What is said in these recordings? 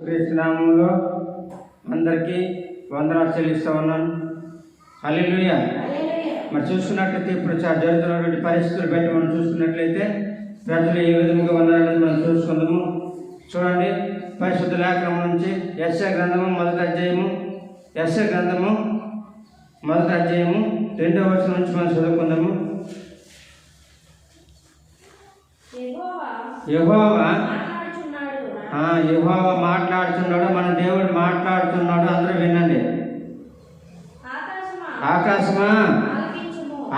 క్రీస్తునామంలో అందరికీ వందనాలు చెల్లిస్తూ ఉన్నాను. హల్లెలూయా. మరి చూసుకున్నట్లయితే ఇప్పుడు జరుగుతున్నటువంటి పరిస్థితులు బట్టి మనం చూసుకున్నట్లయితే ప్రజలు ఏ విధంగా ఉన్నారనేది మనం చూసుకుందాము. చూడండి, పరిశుద్ధ లేఖనం నుంచి యెషయా గ్రంథము మొదటి అధ్యాయము 2వ వచనం నుంచి మనం చదువుకుందాము. యెహోవా మాట్లాడుతున్నాడు, మన దేవుడు మాట్లాడుతున్నాడు. అందరూ వినండి. ఆకాశమా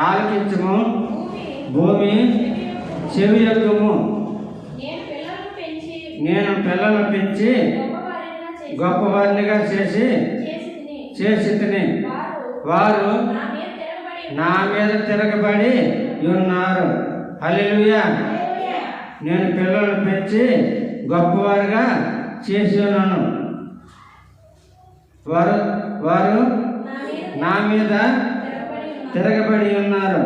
ఆలకించుము, భూమి చెవి యొక్కము. నేను పిల్లలను పెంచి గొప్పవారినిగా చేసి తిని వారు నా మీద తిరగబడి ఉన్నారు. హల్లెలూయా. నేను పిల్లలను పెంచి గొప్పవారుగా చేసి ఉన్నాను. వారు నా మీద తిరగబడి ఉన్నారు.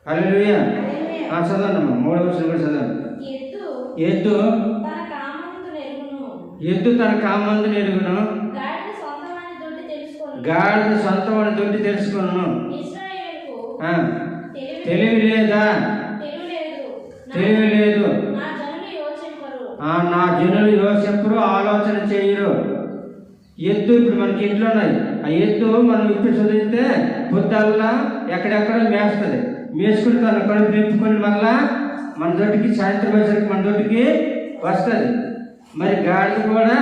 హల్లెలూయా. చదవండి, 3వ వచనం కూడా చదవండి. ఎద్దు తన కామందును ఎరుగును, గాడిద సొంతమని దొడ్డి తెలుసుకును. తెలివి లేదు. నా జనులు యోచింపరు, ఆలోచన చేయరు. ఎద్దు ఇప్పుడు మనకి ఇంట్లో ఉన్నాయి. ఆ ఎద్దు మనం ఇప్పి చదివితే పొద్దుల్లా ఎక్కడెక్కడ మేస్తుంది. మేసుకుని తన కడుపు నింపుకొని మళ్ళా మన దొడ్డికి సాయంత్రం వచ్చేసరికి మన దొడ్డికి వస్తుంది. మరి గాడిద కూడా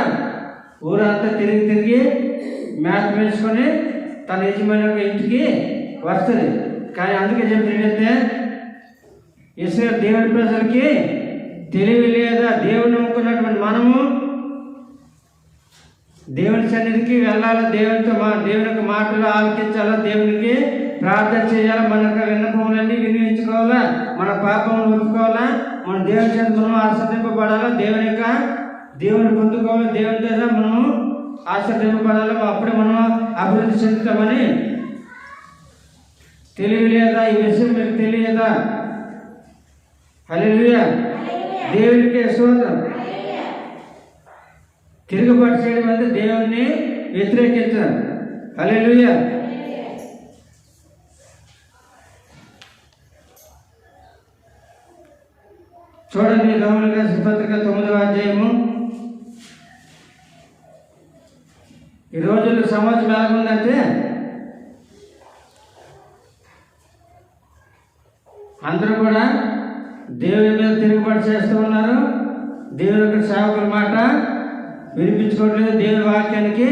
ఊరంతా తిరిగి మేత వేసుకొని తన యజమాని యొక్క ఇంటికి వస్తుంది. కానీ అందుకే చెప్పినట్లయితే ఇశ్రాయేలు దేవుని ప్రజలకి తెలివి లేదా? దేవుని నమ్ముకున్నటువంటి మనము దేవుని సన్నిధికి వెళ్ళాలి, దేవుని యొక్క మాటలు ఆలకించాలా, దేవునికి ప్రార్థన చేయాలా, మన యొక్క విన్నపములన్నీ వినియోగించుకోవాలా, మన పాపములు ఒప్పుకోవాలా, మన దేవుని చేత మనం ఆశ్రదింపబడాలా, దేవుని పొందుకోవాలి, దేవుని చేత మనము ఆశ్రదింపబడాలి. అప్పుడే మనం అభివృద్ధి చెందుతామని. తెలివి లేదా? ఈ విషయం మీకు తెలియదా? హల్లెలూయా. దేవునికి స్తోత్రం. తిరుగుబాటు చేయడం అంటే దేవుణ్ణి వ్యతిరేకించడం. హల్లెలూయా. చూడండి, రోమీయులకు రాసిన పత్రిక 9వ అధ్యాయము. ఈ రోజుల్లో సమాజం ఎలాగుందంటే అందరూ కూడా దేవుని మీద తిరుగుబాటు చేస్తూ ఉన్నారు. దేవుని యొక్క సేవకుల మాట వినిపించుకోవట్లేదు. దేవుని వాక్యానికి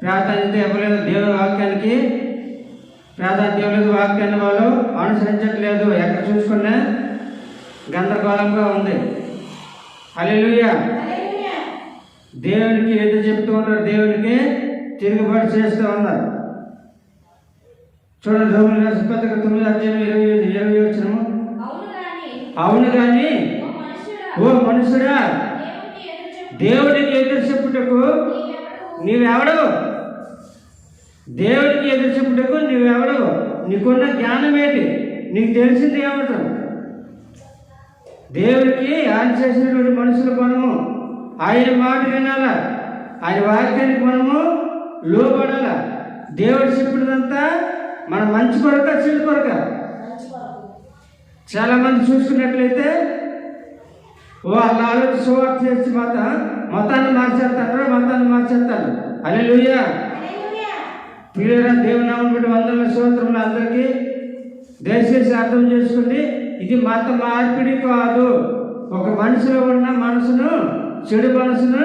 ప్రాధాన్యత ఇవ్వలేదు. దేవుని వాక్యానికి ప్రాధాన్యత ఇవ్వలేదు. వాక్యాన్ని వాళ్ళు అనుసరించట్లేదు. ఎక్కడ చూసుకున్నా గందరగోళంగా ఉంది. హల్లెలూయా. దేవునికి ఎదురు చెప్తూ ఉన్నారు, దేవునికి తిరుగుబాటు చేస్తూ ఉన్నారు. చూడండి, రోమీయులకు రాసిన పత్రిక 9వ అధ్యాయం 20 వచనము. అవును కానీ ఓ మనుషుడా, దేవుడికి ఎదురు చెప్పుటకు నీవెవడు? దేవుడికి ఎదురు చెప్పుటకు నీవెవడు? నీకున్న జ్ఞానం ఏంటి? నీకు తెలిసింది ఏమిటో? దేవుడికి ఆయన చేసినటువంటి మనుషులు మనము ఆయన మాట వినాలా, ఆయన వాక్యానికి మనము లోబడాల. దేవుడు చెప్పినదంతా మన మంచి కొరక, చెడు కొరక. చాలా మంది చూసుకున్నట్లయితే వాళ్ళ ఆలోచన సువార్త చేసి మతాన్ని మార్చేస్తారు. హల్లెలూయా. ప్రియులారా, దేవుని నామమున బట్టి వందల స్తోత్రములు అందరికీ. దయచేసి అర్థం చేసుకోండి, ఇది మత మార్పిడి కాదు. ఒక మనిషిలో ఉన్న మనసును, చెడు మనసును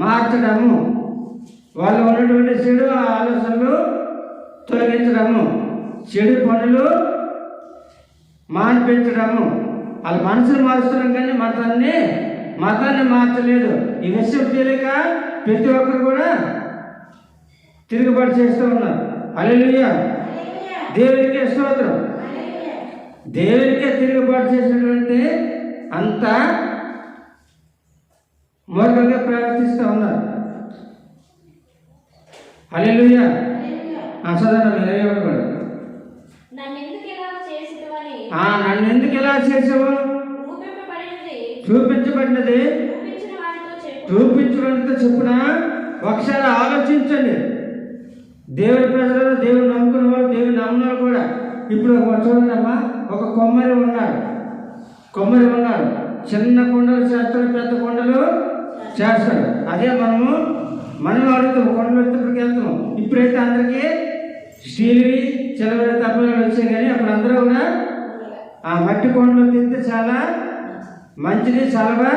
మార్చడము, వాళ్ళు ఉన్నటువంటి చెడు ఆలోచనలు తొలగించడము, చెడు పనులు మాన్పించడము. వాళ్ళ మనసును మారుస్తున్నాం కానీ మతాన్ని మార్చలేదు. ఈ విషయం తెలియక ప్రతి ఒక్కరు కూడా తిరుగుబాటు చేస్తూ ఉన్నారు. హల్లెలూయా. దేవునికే స్తోత్రం. దేవునికే తిరుగుబాటు చేసినటువంటి అంత మూర్ఖంగా ప్రవర్తిస్తూ ఉన్నారు. హల్లెలూయా. చదవండి, 21 కూడా. నన్ను ఎందుకు ఇలా చేసావు? చూపించబడినది చూపించబడినతో చెప్పున ఒకసారి ఆలోచించండి. దేవుడి ప్రజలు, దేవుడు నమ్ముకున్న వాళ్ళు, దేవుడు నమ్మున్నారు కూడా. ఇప్పుడు చూడండమ్మా, ఒక కొమ్మరి ఉన్నాడు. చిన్న కొండలు చేస్తాడు, పెద్ద కొండలు చేస్తాడు. అదే మనం అడుగుతాం, కొండలు వచ్చేప్పటికి వెళ్తాం. ఇప్పుడైతే అందరికీ స్టీల్వి చిలవరి తప్పలు వచ్చాయి, కానీ అప్పుడు అందరూ కూడా ఆ మట్టి కొండలు తింటే చాలా మంచిది, చాలా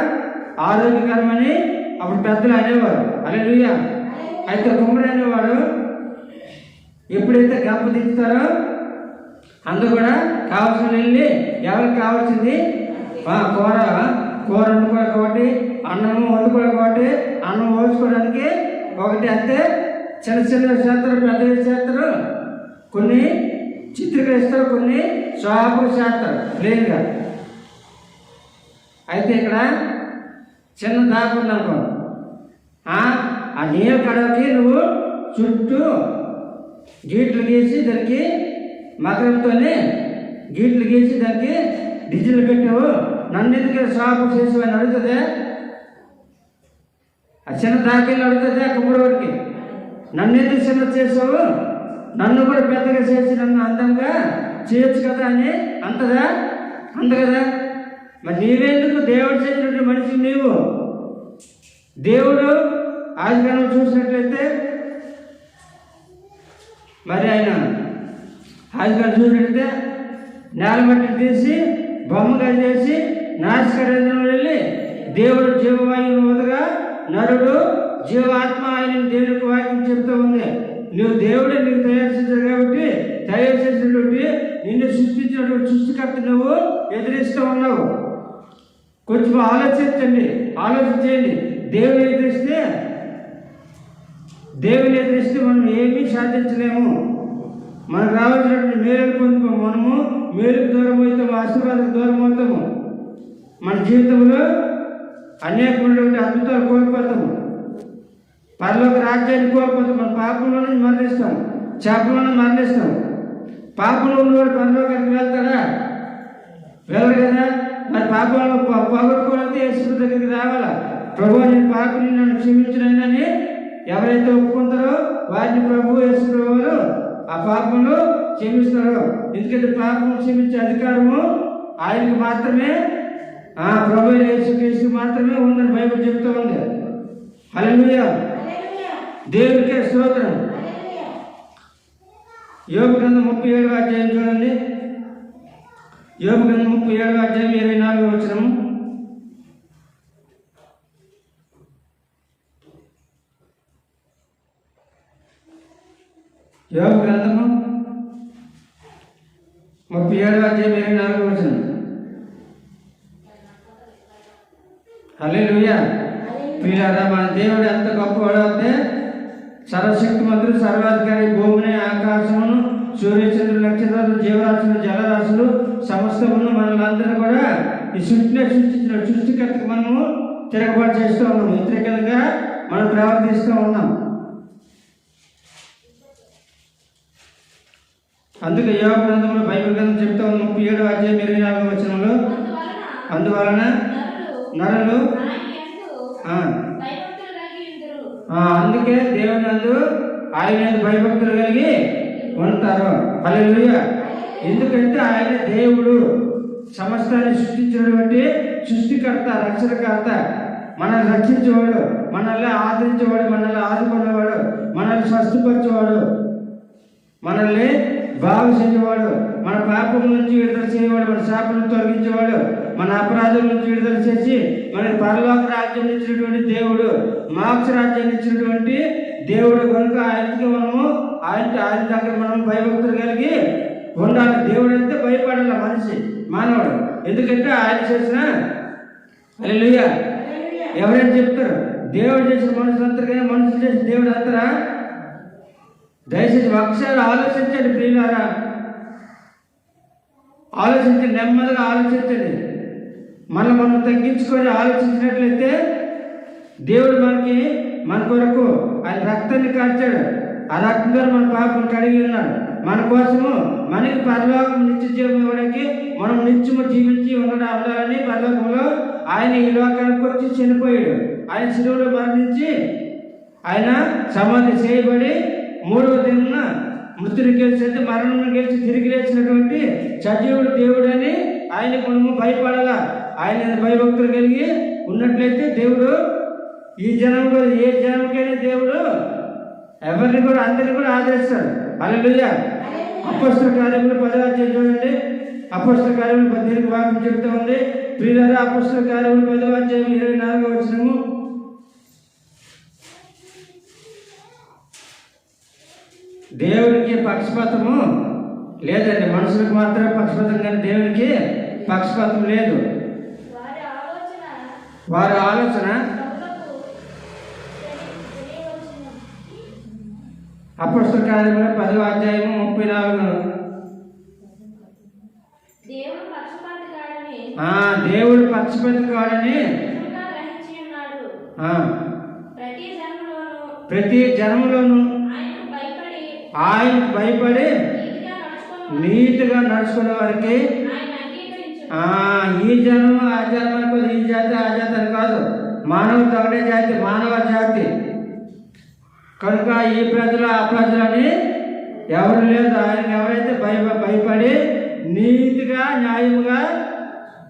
ఆరోగ్యకరమని అప్పుడు పెద్దలు అనేవారు. హల్లెలూయా. అయితే కుమ్మరి అనేవాడు ఎప్పుడైతే గంప దించుతారో అందరూ కూడా కావాల్సిన వెళ్ళి ఎవరికి కావాల్సింది కూర వండుకోవడానికి ఒకటి, అన్నము వండుకోవడానికి ఒకటి, అన్నం పోసుకోవడానికి ఒకటి. అంతే చిన్న చేస్తారు, పెద్దవి చేస్తారు, కొన్ని చిత్రీకరిస్తారు, కొన్ని షాపులు చేస్తారు ప్లేన్గా. అయితే ఇక్కడ చిన్న దాకా ఉందనుకో, ఆ నీళ్ళ కడవకి నువ్వు చుట్టూ గీట్లు గీసి దానికి మకరంతోనే గీట్లు గీసి దానికి డిజైన్లు పెట్టావు, నన్ను ఎందుకు షాపు చేసి అని అడుగుతుంది. ఆ చిన్న దాఖలు అడుగుతుంది ఆ కుమ్మడివాడికి, నన్ను ఎందుకు చిన్న చేసావు, నన్ను కూడా పెద్దగా చేసి నన్ను అందంగా చేయొచ్చు కదా అని అంతదా? అంత కదా. మరి నీవెందుకు దేవుడు చేసినటువంటి మనిషి నీవు? దేవుడు ఆదికాలం చూసినట్లయితే మరి ఆయన ఆదికాలం చూసినట్లయితే నేల మట్టిని తీసి బొమ్మగా చేసి నాశకరంలో వెళ్ళి దేవుడు జీవవాయువును వదగా నరుడు జీవాత్మ ఆయన దేవునికి వాక్యం చెప్తూ ఉంది. నువ్వు దేవుడే నీకు తయారు చేశాడు కాబట్టి, తయారు చేసినటువంటి నిన్ను సృష్టించినటువంటి సృష్టికర్త నువ్వు ఎదిరిస్తూ ఉన్నావు. కొంచెం ఆలోచించేయండి. దేవుని ఎదిరిస్తే మనం ఏమీ సాధించలేము. మనకు రావాల్సినటువంటి మేలుకు పొందుకోము. మనము మేలుకు దూరం అవుతాము, ఆశీర్వాదానికి దూరం అవుతాము. మన జీవితంలో అనేకమైనటువంటి అద్భుతాలు కోల్పోతాము, పరలోక రాజ్యాన్ని కోల్పోతాం. మన పాపంలోనే మరణిస్తాం, చేపలోనే మరణిస్తాం. పాపంలో ఉన్నవాడు పరలోకానికి వెళ్తారా? వెళ్ళరు కదా. మరి పాపంలో పోగొట్టుకోవాలంటే యేసు దగ్గరికి రావాలా. ప్రభు నేను పాపని నన్ను క్షమించినని ఎవరైతే ఒప్పుకుంటారో వారిని ప్రభు యేసు ప్రభువులు ఆ పాపంలో క్షమిస్తారు. ఎందుకంటే పాపం క్షమించే అధికారము ఆయనకు మాత్రమే, ప్రభు యేసుక్రీస్తుకు మాత్రమే ఉందని బైబిల్ చెప్తూ ఉంది. హల్లెలూయా. దేవునికే స్తోత్రం. యోబు గ్రంథం 37వ అధ్యాయం చూడండి. యోబు గ్రంథం 37వ అధ్యాయం 24వ వచనం. యోబు గ్రంథము 37వ అధ్యాయం 24వ వచనం. హల్లెలూయా. ప్రియులారా, మన దేవుడు ఎంత గొప్పవాడు అంటే, సర్వశక్తిమంతుడు, సర్వాధికారి, భూమిని, ఆకాశమును, సూర్యచంద్రుడు, నక్షత్రాలు, జీవరాశులు, జలరాశులు సమస్తమును మనలందరూ కూడా ఈ సృష్టించిన సృష్టికర్తకు మనము తిరగబాటు చేస్తూ ఉన్నాం. వ్యతిరేకంగా మనం ప్రవర్తిస్తూ ఉన్నాం. అందుకే యోబు గ్రంథంలో బైబిల్ గ్రంథం చెప్తా ఉంది 37వ అధ్యాయం 24వ వచనంలో, అందువలన నరులు అందుకే దేవుని నందు ఆయన భయభక్తులు కలిగి ఉంటారు. హల్లెలూయా. ఎందుకంటే ఆయన దేవుడు, సమస్తాన్ని సృష్టించినటువంటి సృష్టికర్త, రక్షణకర్త, మనల్ని రక్షించేవాడు, మనల్ని ఆదరించేవాడు, మనల్ని ఆదుకునేవాడు, మనల్ని స్వస్థపరిచేవాడు, మనల్ని బాగు చేసేవాడు, మన పాపం నుంచి విడుదల చేయవాడు, మన శాపలను తొలగించేవాడు, మన అపరాధం నుంచి విడుదల చేసి మనకి పరలోక రాజ్యం ఇచ్చినటువంటి దేవుడు, మోక్ష రాజ్యాన్ని ఇచ్చినటువంటి దేవుడు కనుక ఆయనకి మనము ఆయన దగ్గర మనం భయభక్తులు కలిగి ఉండాలి. దేవుడు అంటే భయపడాల మనిషి, మానవుడు. ఎందుకంటే ఆయన చేసిన హల్లెలూయా. ఎవరైనా చెప్తారు దేవుడు చేసిన మనుషులంతా, కానీ మనుషులు చేసిన దేవుడు అంతరా? దయచేసి ఒకసారి ఆలోచించండి ప్రియులారా, ఆలోచించండి, నెమ్మదిగా ఆలోచించండి. మనం తగ్గించుకొని ఆలోచించినట్లయితే దేవుడు మన కొరకు ఆయన రక్తాన్ని కార్చాడు. ఆ రక్తంతో మన పాపం కడిగి ఉన్నాడు. మన కోసము, మనకి పరలోకం నిత్య జీవం ఇవ్వడానికి, మనం నిత్యము జీవించి ఉండాలని పరలోకంలో ఆయన ఈ లోకానికి వచ్చి చనిపోయాడు. ఆయన శిలువలో మరణించి ఆయన సమాధి చేయబడి 3వ దినాన మృతులు గెలిచి, అంటే మరణం గెలిచి తిరిగి లేచినటువంటి సజీవుడు దేవుడు అని ఆయనకు మనము భయపడాలా. ఆయన భయభక్తులు కలిగి ఉన్నట్లయితే దేవుడు ఈ జనంలో ఏ జనంకైనా దేవుడు ఎవరిని కూడా అందరినీ కూడా ఆదరిస్తాడు. హల్లెలూయా. అపోస్తల కార్యములు 10వ అధ్యాయం చూడండి. అపోస్తల కార్యములు 18 వాక్యం చెబుతూ ఉంది. ప్రియులారా, అపోస్తల కార్యములు 10వ అధ్యాయం 24వ వచనము. దేవునికి పక్షపాతము లేదండి. మనుషులకు మాత్రమే పక్షపాతం, కానీ దేవునికి పక్షపాతం లేదు. వారి ఆలోచన అపోస్తల కార్యములు 10వ అధ్యాయము 34. దేవుడు పక్షపాతి కాడని ప్రతి జన్మలోను ఆయనకు భయపడి నీతిగా నడుచుకునే వారికి ఈ జన్మ ఆ జన్మకు ఈ జాతి ఆ జాతి అని కాదు, మానవుడు ఒకటే జాతి, మానవ జాతి. కనుక ఈ ప్రజలు ఆ ప్రజలని ఎవరు లేదు. ఆయనకు ఎవరైతే భయపడి నీతిగా న్యాయముగా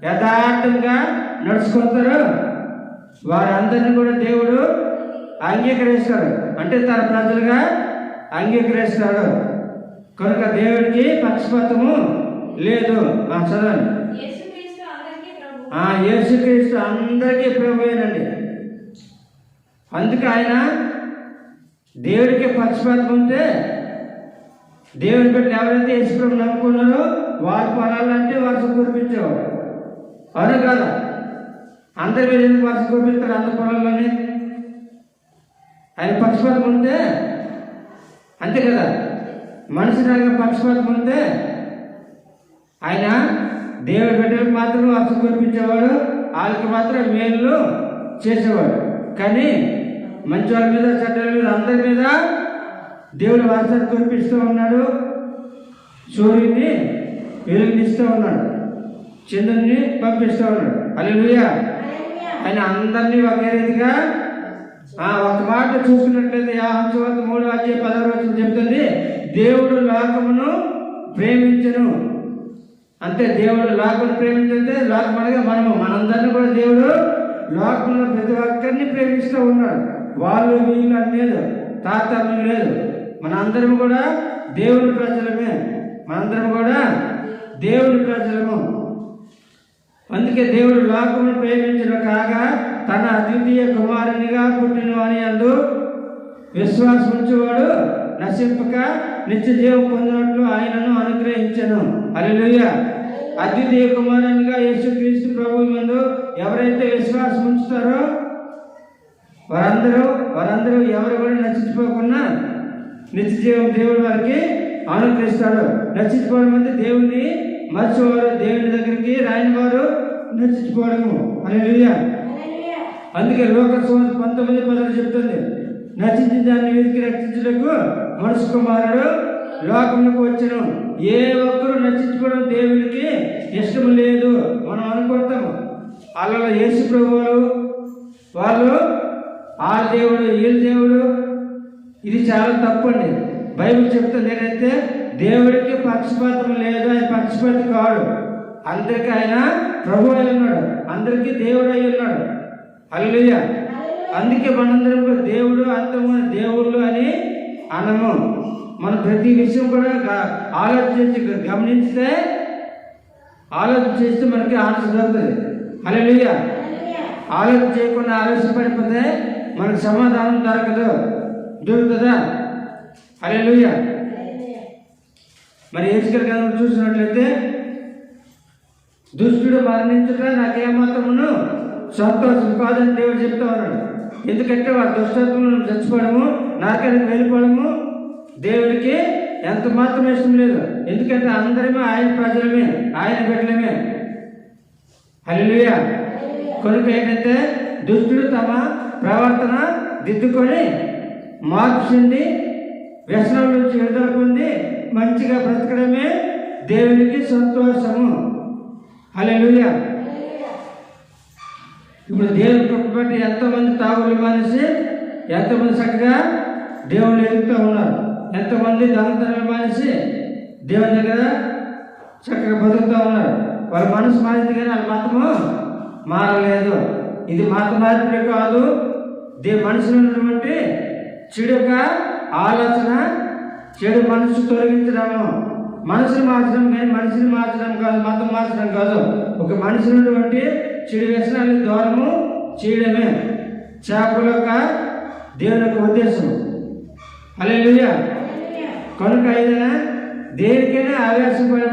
యథార్థంగా నడుచుకుంటారో వారందరినీ కూడా దేవుడు అంగీకరిస్తాడు, అంటే తన ప్రజలుగా అంగీకరిస్తాడు. కనుక దేవుడికి పక్షపాతము లేదు. చదవండి. యేసుక్రీస్తు అందరికీ ప్రభువేనండి. అందుకే ఆయన దేవుడికి పక్షపాతం ఉంటే దేవుని బిడ్డలు ఎవరైతే యేసుప్రభు నమ్ముకున్నారో వారి పొలాలంటే వర్షం కురిపించేవాడు. అవును కదా? అందరి మీద ఎందుకు వర్షం కురిపిస్తారు? అందరి పొలాల్లోనే ఆయన పక్షపాతం ఉంటే అంతే కదా. మనిషి దగ్గర పక్షపాతం ఉంటే ఆయన దేవుడి బిడ్డలకు మాత్రం వర్షం కురిపించేవాడు, వాళ్ళకి మాత్రం మేలు చేసేవాడు. కానీ మంచి వాళ్ళ మీద చెడ్డల మీద అందరి మీద దేవుడు వర్షాన్ని కురిపిస్తూ ఉన్నాడు, సూర్యుడిని వెలుగునిస్తూ ఉన్నాడు, చంద్రుడిని పంపిస్తూ ఉన్నాడు. హల్లెలూయా. ఆయన అందరినీ ఒకే రీతిగా ఒక మాట చూసుకున్నట్లయితే యోహాను సువార్త 3వ అధ్యాయం 10వ వచనం చెప్తుంది, దేవుడు లోకమును ప్రేమించెను. అంతే, దేవుడు లోకమును ప్రేమించంటే లోకం అనగా మనందరినీ కూడా దేవుడు లోకంలో ప్రతి ఒక్కరిని ప్రేమిస్తూ ఉన్నాడు. వాళ్ళు వీళ్ళు అని లేదు, తారతమ్యం లేదు. మనందరం కూడా దేవుని ప్రజలమే, మనందరం కూడా దేవుని ప్రజలము. అందుకే దేవుడు లోకమును ప్రేమించిన కాగా తన అద్వితీయ కుమారునిగా పుట్టిన వాని యందు విశ్వాసం ఉంచేవాడు నశింపక నిత్య జీవం పొందినట్లు ఆయనను అనుగ్రహించెను. హల్లెలూయా. అద్వితీయ కుమారునిగా యేసుక్రీస్తు ప్రభువు యందు ఎవరైతే విశ్వాసం ఉంచుతారో వారందరూ ఎవరు కూడా నశించిపోకుండా నిత్య జీవం దేవుడి వారికి అనుగ్రహిస్తాడు. నశించిపోవడం అంటే దేవుని మర్చిపోవారు, దేవుని దగ్గరికి రాయని వారు నశించిపోవడము. హల్లెలూయా. అందుకే లోక సువార్త 19:10 చెప్తుంది, నశించిన దాన్ని వెతికి రక్షించుటకు మనుష్య కుమారుడు లోకములకు వచ్చెను. ఏ ఒక్కరూ నశించుకోవడం దేవునికి ఇష్టం లేదు. మనం అనుకుంటాము అలా యేసు ప్రభువులు వాళ్ళు ఆ దేవుడు వీళ్ళ దేవుడు, ఇది చాలా తప్పండి. బైబిల్ చెప్తుంది ఏంటంటే దేవుడికి పక్షపాతం లేదు, ఆయన పక్షపాతి కాడు. అందరికీ ఆయన ప్రభు అయి ఉన్నాడు, అందరికీ దేవుడు అయి ఉన్నాడు. హల్లెలూయా. అందుకే మనందరం కూడా దేవుడు అంతము దేవుళ్ళు అని అనము. మనం ప్రతి విషయం కూడా ఆలోచించి గమనించితే ఆలోచన చేస్తే మనకి ఆలోచన దొరుకుతుంది. హల్లెలూయా. ఆలోచన చేయకుండా ఆలోచనపడిపోతే మనకు సమాధానం దొరుకుతుందా? హల్లెలూయా. మరి హెచ్కేల్ గ్రంథం చూసినట్లయితే దుష్టుడు మరణించుట నాకేమాత్రమును సంతోషం కాదని దేవుడు చెప్తా ఉన్నాడు. ఎందుకంటే వారి దుష్టత్వం చచ్చిపోవడము, నరకానికి వెళ్ళిపోవడము దేవుడికి ఎంత మాత్రం ఇష్టం లేదు. ఎందుకంటే అందరమే ఆయన ప్రజలమే, ఆయన బిడ్డలమే. హల్లెలూయా. కనుక ఏంటంటే దుష్టుడు తమ ప్రవర్తన దిద్దుకొని మార్పు చెంది వ్యసనం నుంచి విడుదల పొంది మంచిగా బ్రతకడమే దేవునికి సంతోషము. హల్లెలూయా. ఇప్పుడు దేవుని కృప బట్టి ఎంతోమంది తాగులు మానేసి ఎంతోమంది చక్కగా దేవుళ్ళు ఎదుగుతూ ఉన్నారు. ఎంతోమంది దొంగతనాలు మానేసి దేవుని దగ్గర చక్కగా బతుకుతూ ఉన్నారు. వాళ్ళ మనసు మారింది కానీ వాళ్ళ మతము మారలేదు. ఇది మత మార్పిడి కాదు, మనుషులు ఉన్నటువంటి చెడు యొక్క ఆలోచన, చెడు మనసు తొలగించడము, మనసును మార్చడం. కానీ మనిషిని మార్చడం కాదు, మతం మార్చడం కాదు. ఒక మనిషి ఉన్నటువంటి చెడు వ్యసనాన్ని దూరము చేయడమే చేపల యొక్క దేవుని యొక్క ఉద్దేశం. హల్లెలూయా. కనుక ఏదైనా దేనికైనా ఆవేశపడి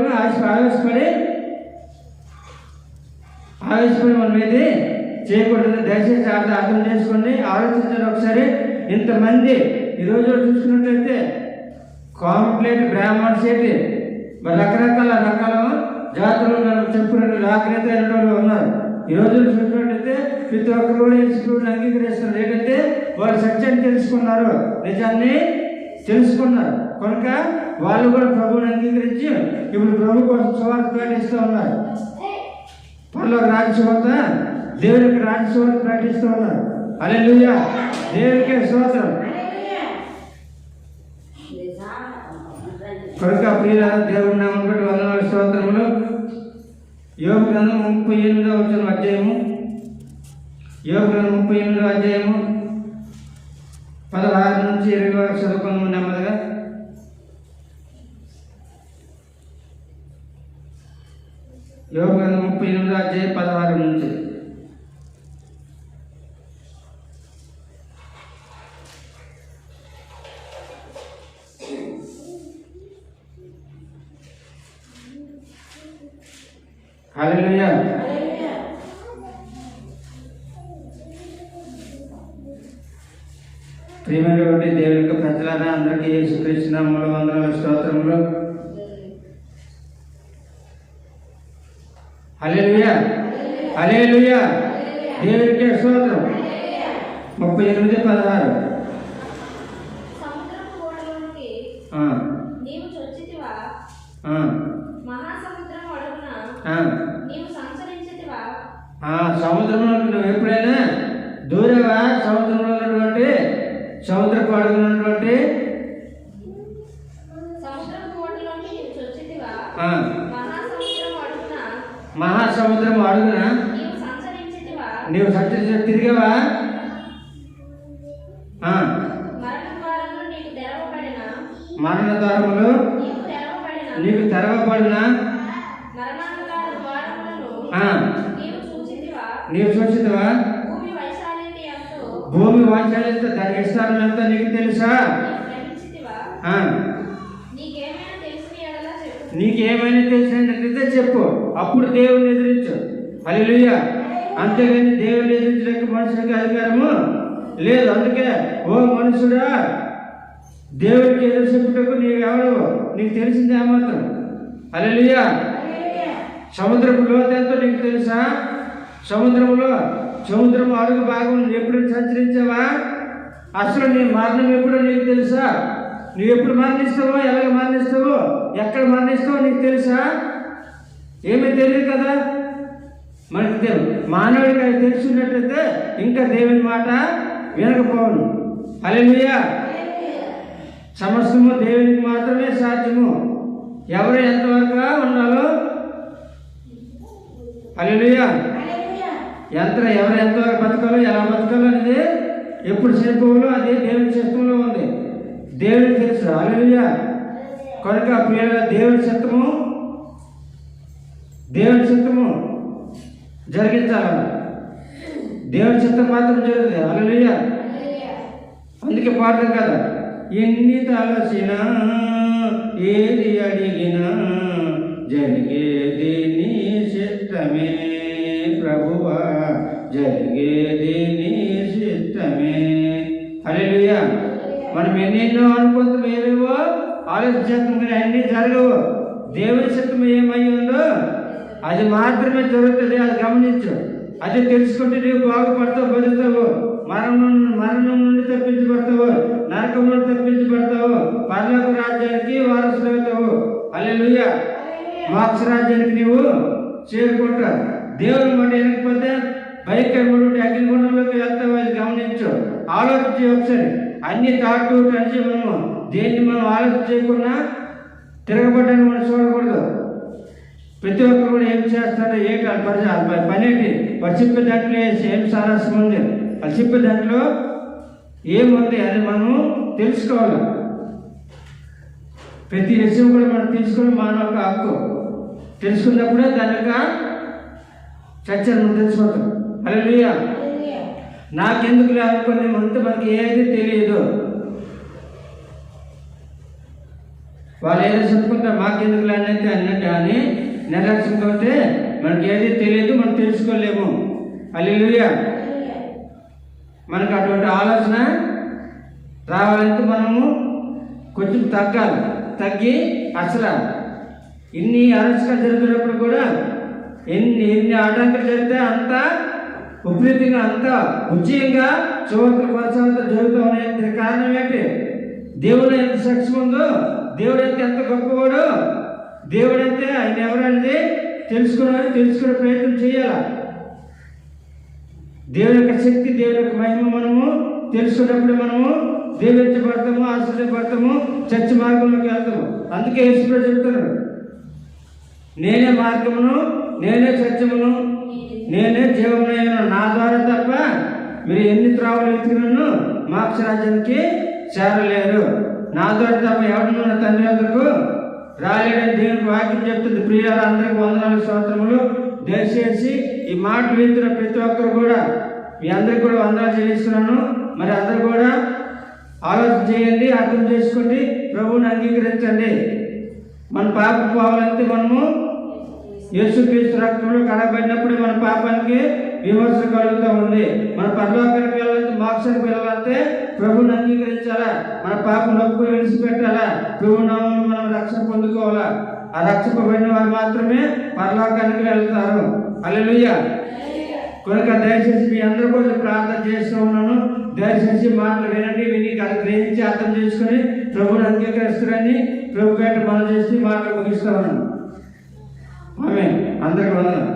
మనం ఏది చేయకూడదు. దయచేసి అర్థం చేసుకోండి, ఆలోచించండి ఒకసారి. ఇంతమంది ఈరోజు చూసుకున్నట్లయితే కాంప్లీట్ బ్రాహ్మణ్స్ ఏంటి మరి రకరకాల జాతులు చెప్పినట్టు రాకరైతే వాళ్ళు ఉన్నారు. ఈరోజు చూసినట్లయితే ప్రతి ఒక్కరు కూడా యేసుని అంగీకరిస్తున్నారు. ఏంటంటే వాళ్ళు సత్యాన్ని తెలుసుకున్నారు, నిజాన్ని తెలుసుకున్నారు. కనుక వాళ్ళు కూడా ప్రభువుని అంగీకరించి ఇప్పుడు ప్రభు కోసం సువార్త ప్రకటిస్తూ ఉన్నారు. పరలోక రాజ్యసువార్త, దేవుని యొక్క రాజ్యసువార్త ప్రకటిస్తూ ఉన్నారు. హల్లెలూయా. దేవునికే స్తోత్రం. కనుక ప్రియుల దేవుని నామమున వందనాలు, స్తోత్రములు. యోబు గ్రంథం 38వ అధ్యాయము, యోబు గ్రంథం 38వ అధ్యాయము 16 నుంచి 20 వరకు చదువుకున్నాము నెమ్మదిగా. యోబు గ్రంథం 38వ అధ్యాయం 16 నుంచి. హల్లెలూయా. ప్రియమైనటువంటి దేవుని యొక్క ప్రజలారా, అందరికీ యేసుక్రీస్తు నామములో వందనాలు, స్తోత్రములు. హల్లెలూయా. హల్లెలూయా. దేవునికే స్తోత్రం. 38:16. సముద్రంలో నువ్వు ఎప్పుడైనా దూరవా? సముద్రంలో ఉన్నటువంటి సముద్రపు అడుగునటువంటి మహాసముద్రం అడుగున నీవు సంచరించి తిరిగావా? మరణ ద్వారములు నీకు తెరవబడిన నీవు చూచితివా? భూమి వైశాల్యత, దాని విస్తారం ఎంత నీకు తెలుసా? నీకేమైనా తెలిసినట్లయితే చెప్పు, అప్పుడు దేవుని ఎదిరించు. హల్లెలూయా. అంతేగాని దేవుని ఎదిరించడానికి మనుషులకి అధికారము లేదు. అందుకే ఓ మనుషుడా, దేవుడికి ఎదురు చెప్పుటకు నీవెవడు? నీకు తెలిసింది ఏమాత్రం? హల్లెలూయా. సముద్రపు లోతు ఎంతో నీకు తెలుసా? సముద్రం అడుగు భాగం ఎప్పుడు సంచరించావా? అసలు నీ మరణం ఎప్పుడో నీకు తెలుసా? నువ్వు ఎప్పుడు మరణిస్తావో, ఎలాగ మరణిస్తావో, ఎక్కడ మరణిస్తావో నీకు తెలుసా? ఏమీ తెలియదు కదా మనకి. మానవుడికి అది తెలుసున్నట్లయితే ఇంకా దేవుని మాట వినకపోవను. హల్లెలూయా. సమస్తము దేవునికి మాత్రమే సాధ్యము. ఎవరు ఎంతవరకు ఉండాలో, హల్లెలూయా, ఎవరు ఎంతవరకు బతకాలో, ఎలా బతకాలో అనేది, ఎప్పుడు చనిపోవాలో అది దేవుని చిత్తంలో ఉంది. దేవునికి తెలుసు. హల్లెలూయా. కనుక ప్రియుల దేవుని చిత్తము జరిగించాలి. దేవుని చిత్తం మాత్రం జరుగుతుంది. హల్లెలూయా. అందుకే పాడతాం కదా, ఎన్ని తలసినా ఏది అడిగినా జరిగేది నీ చిత్తమే ప్రభువా, జరిగేది నీ చిత్తమే. హల్లెలూయా. మనం ఎన్నెన్నో అనుకుంటాం, ఏవేవో ఆలోచించేస్తాం, కానీ అన్నీ జరగవు. దేవుని చిత్తం ఏమై ఉందో అది మాత్రమే జరుగుతుంది. అది గమనించు. అది తెలుసుకుంటే నీవు బాగుపడతావు, బతుకుతావు. మరణం నుండి తప్పించబడతావు, నరకం నుండి తప్పించబడతావు, పరలోక రాజ్యానికి వారసులవుతావు. మోక్షరాజ్యానికి నీవు చేరుకుంటావు. దేవుని మాట వినకపోతే భయంకరమైన అగ్నిగుండంలోకి వెళ్తావు. అది గమనించు, ఆలోచించి ఒకసారి. అన్ని తాటు కలిసి మనము దేన్ని మనం ఆలోచన చేయకుండా తిరగబడ్డాన్ని మనం చూడకూడదు. ప్రతి ఒక్కరు కూడా ఏం చేస్తారో ఏంటి వాళ్ళ పని ఏంటి, వాళ్ళు చెప్పే దాంట్లో ఏం సారస్యం ఉంది, వాళ్ళు చెప్పే దాంట్లో ఏముంది అని మనం తెలుసుకోవాలి. ప్రతి విషయం కూడా మనం తెలుసుకుని మన ఒక హక్కు. తెలుసుకున్నప్పుడే దాని యొక్క చర్చను మనం తెలుసుకుంటాం. హల్లెలూయా. నాకెందుకు లేకపోతే మనతో మనకి ఏది తెలియదు. వాళ్ళు ఏదో చెప్పుకుంటారు మాకెందుకు లేనైతే అన్నట్టు అని నిర్లక్ష్యంతో ఉంటే మనకి ఏది తెలియదు, మనం తెలుసుకోలేము. హల్లెలూయా. మనకు అటువంటి ఆలోచన రావాలంటే మనము కొంచెం తగ్గాలి. తగ్గి అసలు ఇన్ని అరచకాలు జరుగుతున్నప్పుడు కూడా ఎన్ని ఆటంకాలు జరిగితే అంత విపరీతంగా అంత ఉజ్జయంగా చోట్ల కొనసాగుతూ జరుగుతూ ఉన్నాయి. కారణం ఏంటి? దేవుడు ఎంత సక్సెస్ ఉందో, దేవుడు అయితే ఎంత గొప్పవాడు, దేవుడైతే ఆయన ఎవరనేది తెలుసుకునే ప్రయత్నం చేయాలి. దేవుని యొక్క శక్తి, దేవుని యొక్క మహిమ మనము తెలుసుకున్నప్పుడు మనము దీవించబడతాము, ఆశ్రయపడతాము, చర్చ మార్గంలోకి వెళ్తాము. అందుకే యేసుప్రభు చెప్తున్నాడు, నేనే మార్గమును, నేనే సత్యమును, నేనే జీవమునైనా, నా ద్వారా తప్ప మీరు ఎన్ని త్రావులు ఎత్తుకున్నాను మోక్షరాజ్యానికి చేరలేరు. నా ద్వారా తప్ప ఎవరినో నా తండ్రి వద్దకు రాలేడని దేవునికి వాక్యం చెప్తుంది. ప్రియులారా, అందరికీ వందనాలు, స్తోత్రములు. దయచేసి ఈ మాట వింటున్న ప్రతి ఒక్కరు కూడా మీ అందరికీ కూడా వందనాలు చెల్లిస్తున్నాను. మరి అందరూ కూడా ఆలోచన చేయండి, అర్థం చేసుకోండి, ప్రభువుని అంగీకరించండి. మన పాపం పోవాలంటే మనము యేసుక్రీస్తు రక్తంలో కడగబడినప్పుడు మన పాపానికి విమోచన కలుగుతూ ఉంది. మన పరలోకానికి వెళ్ళాలంటే, మోక్షానికి వెళ్ళాలంటే ప్రభువుని అంగీకరించాలా, మన పాపం ఒప్పుకొని విడిచిపెట్టాలా, ప్రభు నామములో మనం రక్షణ పొందుకోవాలా. ఆ రక్షింపబడిన వారు మాత్రమే పరలోకానికి వెళ్తారు. హల్లెలూయా. కనుక దయచేసి మీ అందరూ కూడా ప్రార్థన చేస్తూ ఉన్నాను. దయచేసి మాటలు వినండి, విని గ్రహించి అర్థం చేసుకుని ప్రభువుని అంగీకరిస్తారని ప్రభు పేట మనం చేసి మాటలు ముగిస్తూ ఉన్నాను. ఆమేన్. అందరికీ వందనాలు.